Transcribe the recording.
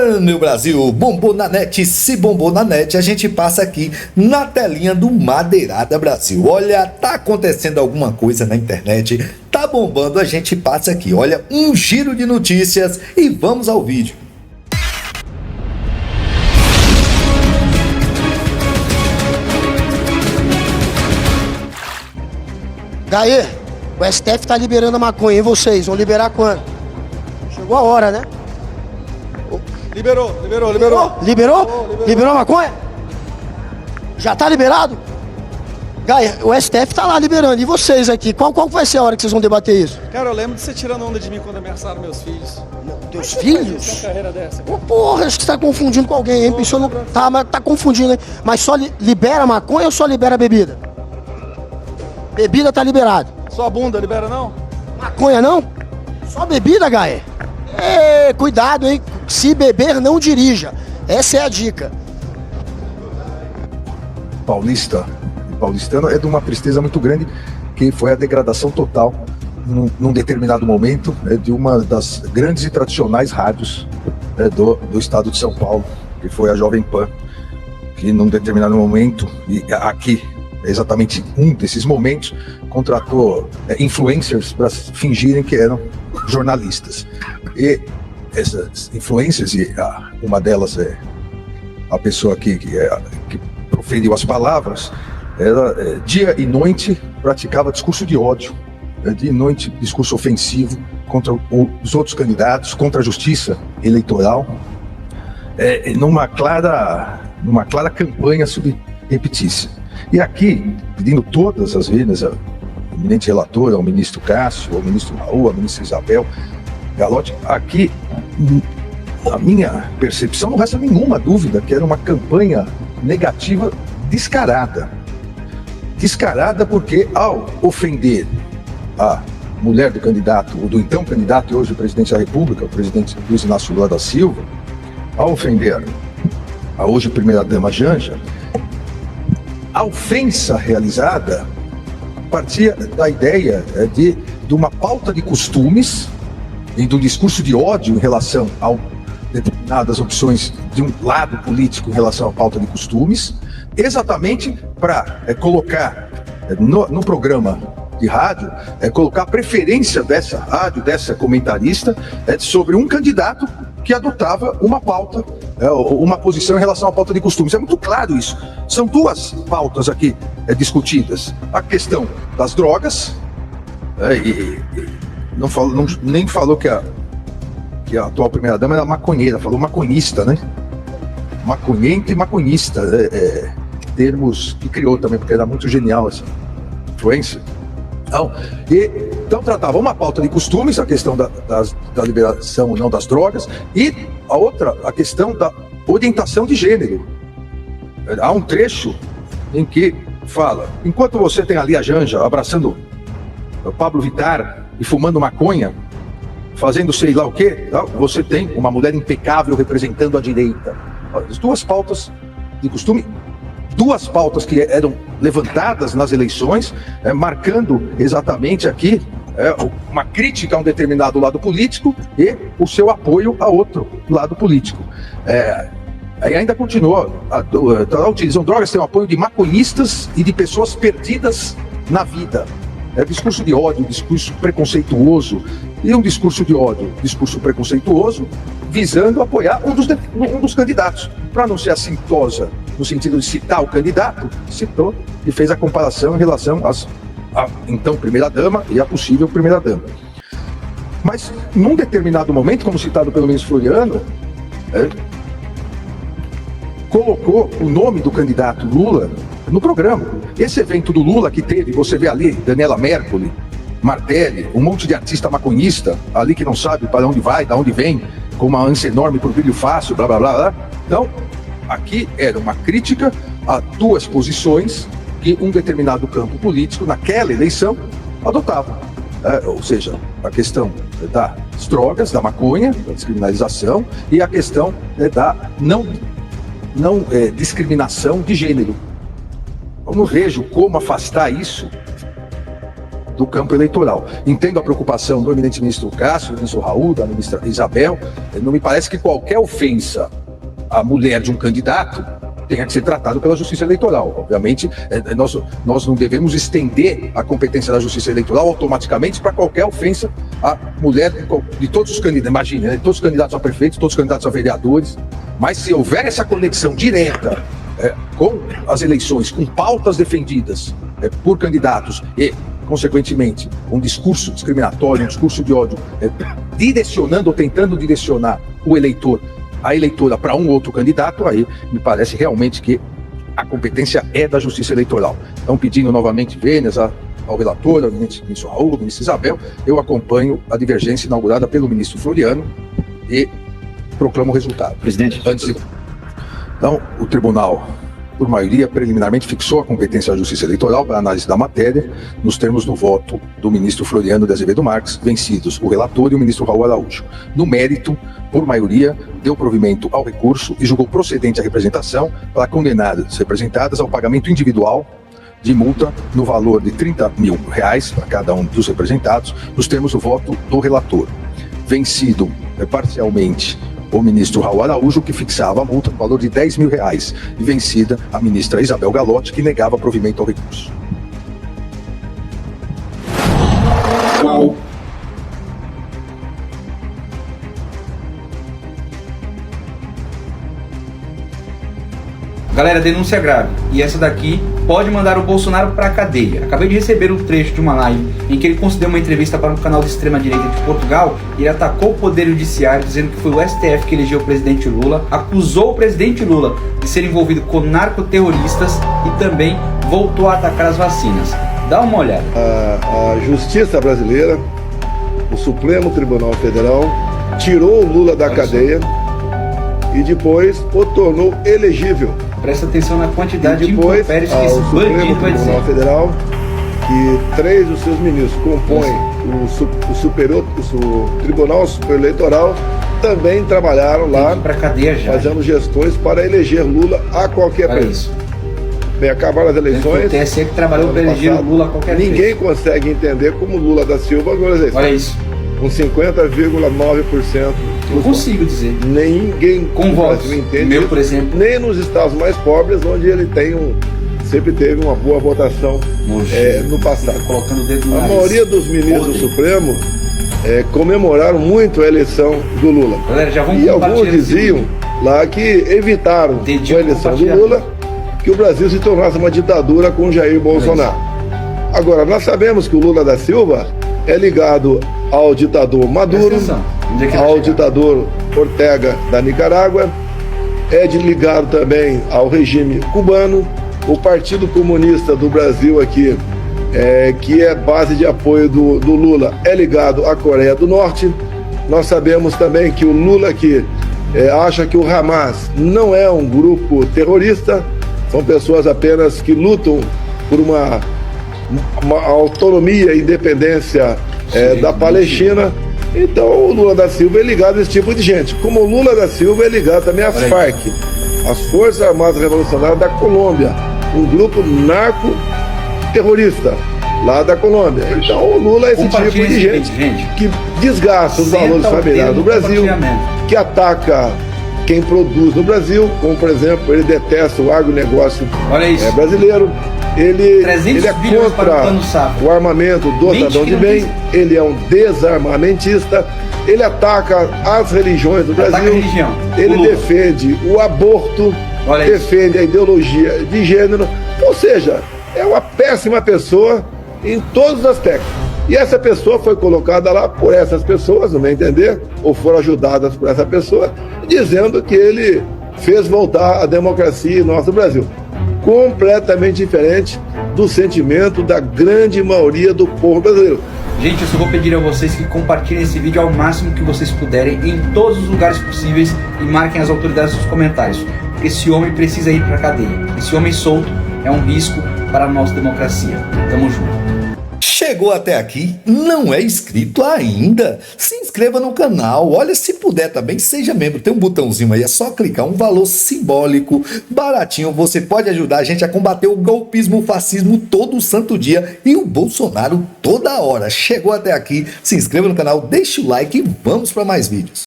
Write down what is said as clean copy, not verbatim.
Meu Brasil, bombou na net, se bombou na net, a gente passa aqui na telinha do Madeirada Brasil. Olha, tá acontecendo alguma coisa na internet, tá bombando, a gente passa aqui. Olha, um giro de notícias e vamos ao vídeo. Gaê, o STF tá liberando a maconha, e vocês? Vão liberar quando? Chegou a hora, né? Liberou. Liberou a maconha? Já tá liberado? Gaê, o STF tá lá liberando, e vocês aqui? Qual vai ser a hora que vocês vão debater isso? Cara, eu lembro de você tirando onda de mim quando ameaçaram meus filhos. Teus filhos? Uma carreira dessa. Ô, porra, acho que você tá confundindo com alguém, hein? Pensou no... tá confundindo, hein? Mas só libera a maconha ou só libera a bebida? Bebida tá liberado. Sua bunda libera não? Maconha não? Só bebida, Gaê? Cuidado, hein? Se beber, não dirija. Essa é a dica. Paulistano é de uma tristeza muito grande, que foi a degradação total, num determinado momento, de uma das grandes e tradicionais rádios do estado de São Paulo, que foi a Jovem Pan, que num determinado momento, e aqui, exatamente um desses momentos, contratou influencers para fingirem que eram jornalistas. E essas influencers, e uma delas é a pessoa que proferiu as palavras, ela dia e noite praticava discurso de ódio, dia e noite discurso ofensivo contra os outros candidatos, contra a justiça eleitoral, numa clara campanha subreptícia. E aqui, pedindo todas as vezes ao eminente relator, ao ministro Cássio, ao ministro Raul, à ministra Isabel Galotti, aqui, a minha percepção, não resta nenhuma dúvida que era uma campanha negativa descarada. Descarada porque, ao ofender a mulher do candidato, ou do então candidato e hoje presidente da República, o presidente Luiz Inácio Lula da Silva, ao ofender a hoje primeira-dama Janja, a ofensa realizada partia da ideia de uma pauta de costumes e do discurso de ódio em relação a determinadas opções de um lado político em relação à pauta de costumes, exatamente para colocar no programa de rádio, colocar a preferência dessa rádio, dessa comentarista, sobre um candidato que adotava uma pauta, uma posição em relação à pauta de costumes. É muito claro isso. São duas pautas aqui discutidas. A questão das drogas, e nem falou que a atual primeira-dama era maconheira, falou maconhista, né? Maconhento e maconhista, termos que criou também, porque era muito genial essa influência. Então tratava uma pauta de costumes, a questão da liberação ou não das drogas, e a outra, a questão da orientação de gênero. Há um trecho em que fala: enquanto você tem ali a Janja abraçando o Pablo Vittar e fumando maconha, fazendo sei lá o quê, você tem uma mulher impecável representando a direita. As duas pautas de costume, duas pautas que eram levantadas nas eleições, marcando exatamente aqui uma crítica a um determinado lado político e o seu apoio a outro lado político. Aí ainda continuou, utilizam drogas, tem o apoio de maconhistas e de pessoas perdidas na vida. Discurso de ódio, discurso preconceituoso, e um discurso de ódio, discurso preconceituoso, visando apoiar um dos candidatos. Para não ser assintosa no sentido de citar o candidato, citou e fez a comparação em relação à então primeira-dama e à possível primeira-dama. Mas, num determinado momento, como citado pelo ministro Floriano, colocou o nome do candidato Lula no programa. Esse evento do Lula que teve, você vê ali, Daniela Mercury, Martelli, um monte de artista maconhista, ali que não sabe para onde vai, de onde vem, com uma ânsia enorme por brilho fácil, blá blá blá blá. Então, aqui era uma crítica a duas posições que um determinado campo político, naquela eleição, adotava. Ou seja, a questão das drogas, da maconha, da descriminalização, e a questão da não discriminação de gênero. Eu não vejo como afastar isso do campo eleitoral. Entendo a preocupação do eminente ministro Cássio, do ministro Raul, da ministra Isabel. Não me parece que qualquer ofensa à mulher de um candidato tenha que ser tratado pela Justiça Eleitoral. Obviamente, nós não devemos estender a competência da Justiça Eleitoral automaticamente para qualquer ofensa à mulher de todos os candidatos. Imagine, né? Todos os candidatos a prefeitos, todos os candidatos a vereadores. Mas se houver essa conexão direta com as eleições, com pautas defendidas por candidatos e, consequentemente, um discurso discriminatório, um discurso de ódio, direcionando ou tentando direcionar o eleitor, a eleitora para um outro candidato, aí me parece realmente que a competência é da Justiça Eleitoral. Então, pedindo novamente vênias ao relator, ao ministro Raul, ao ministro Isabel, eu acompanho a divergência inaugurada pelo ministro Floriano e proclamo o resultado. Presidente. Então, o tribunal, por maioria, preliminarmente fixou a competência da Justiça Eleitoral para análise da matéria, nos termos do voto do ministro Floriano de Azevedo Marques, vencidos o relator e o ministro Raul Araújo. No mérito, por maioria, deu provimento ao recurso e julgou procedente a representação para condenar as representadas ao pagamento individual de multa no valor de R$30 mil para cada um dos representados, nos termos do voto do relator. Vencido parcialmente o ministro Raul Araújo, que fixava a multa no valor de R$10 mil, e vencida a ministra Isabel Galotti, que negava provimento ao recurso. Galera, denúncia grave. E essa daqui pode mandar o Bolsonaro para a cadeia. Acabei de receber um trecho de uma live em que ele concedeu uma entrevista para um canal de extrema-direita de Portugal e ele atacou o Poder Judiciário, dizendo que foi o STF que elegeu o presidente Lula, acusou o presidente Lula de ser envolvido com narcoterroristas e também voltou a atacar as vacinas. Dá uma olhada. A Justiça brasileira, o Supremo Tribunal Federal, tirou o Lula da cadeia e depois o tornou elegível. Presta atenção na quantidade de depois, impropérios que esse bandido vai dizer. Tribunal Federal, que 3 dos seus ministros compõem o Tribunal Superior Eleitoral, também trabalharam lá pra cadeia já, fazendo gestões para eleger Lula a qualquer preço. Bem, acabaram as eleições. O TSE que trabalhou para eleger o Lula a qualquer preço. Ninguém consegue entender como Lula da Silva ganhou as eleições. Olha isso. Com 50,9%. Eu consigo dizer. Ninguém com votos. Meu, por exemplo. Nem nos estados mais pobres, onde ele sempre teve uma boa votação no passado. Colocando o dedo no nariz. A maioria dos ministros do Supremo comemoraram muito a eleição do Lula. Galera, já vamos e alguns diziam lá que evitaram com a eleição do Lula que o Brasil se tornasse uma ditadura com Jair Bolsonaro. Agora, nós sabemos que o Lula da Silva é ligado ao ditador Maduro, ao ditador Ortega da Nicarágua, ligado também ao regime cubano, o Partido Comunista do Brasil aqui, que é base de apoio do Lula, é ligado à Coreia do Norte. Nós sabemos também que o Lula aqui acha que o Hamas não é um grupo terrorista, são pessoas apenas que lutam por uma autonomia e independência da Palestina. Então o Lula da Silva é ligado a esse tipo de gente, como o Lula da Silva é ligado também às FARC, as Forças Armadas Revolucionárias da Colômbia, um grupo narco-terrorista lá da Colômbia. Então o Lula é esse tipo de gente que desgasta os valores familiares do Brasil, que ataca quem produz no Brasil, como por exemplo, ele detesta o agronegócio brasileiro. Ele é contra o armamento do cidadão de bem, ele é um desarmamentista, ele ataca as religiões do Brasil, ele defende o aborto, defende a ideologia de gênero, ou seja, é uma péssima pessoa em todos os aspectos. E essa pessoa foi colocada lá por essas pessoas, no meu entender, ou foram ajudadas por essa pessoa, dizendo que ele fez voltar a democracia em nosso Brasil. Completamente diferente do sentimento da grande maioria do povo brasileiro. Gente, eu só vou pedir a vocês que compartilhem esse vídeo ao máximo que vocês puderem em todos os lugares possíveis e marquem as autoridades nos comentários, porque esse homem precisa ir para a cadeia. Esse homem solto é um risco para a nossa democracia. Tamo junto. Chegou até aqui, não é inscrito ainda? Se inscreva no canal, olha, se puder também, seja membro, tem um botãozinho aí, é só clicar, um valor simbólico, baratinho, você pode ajudar a gente a combater o golpismo, o fascismo todo santo dia e o Bolsonaro toda hora. Chegou até aqui, se inscreva no canal, deixa o like e vamos para mais vídeos.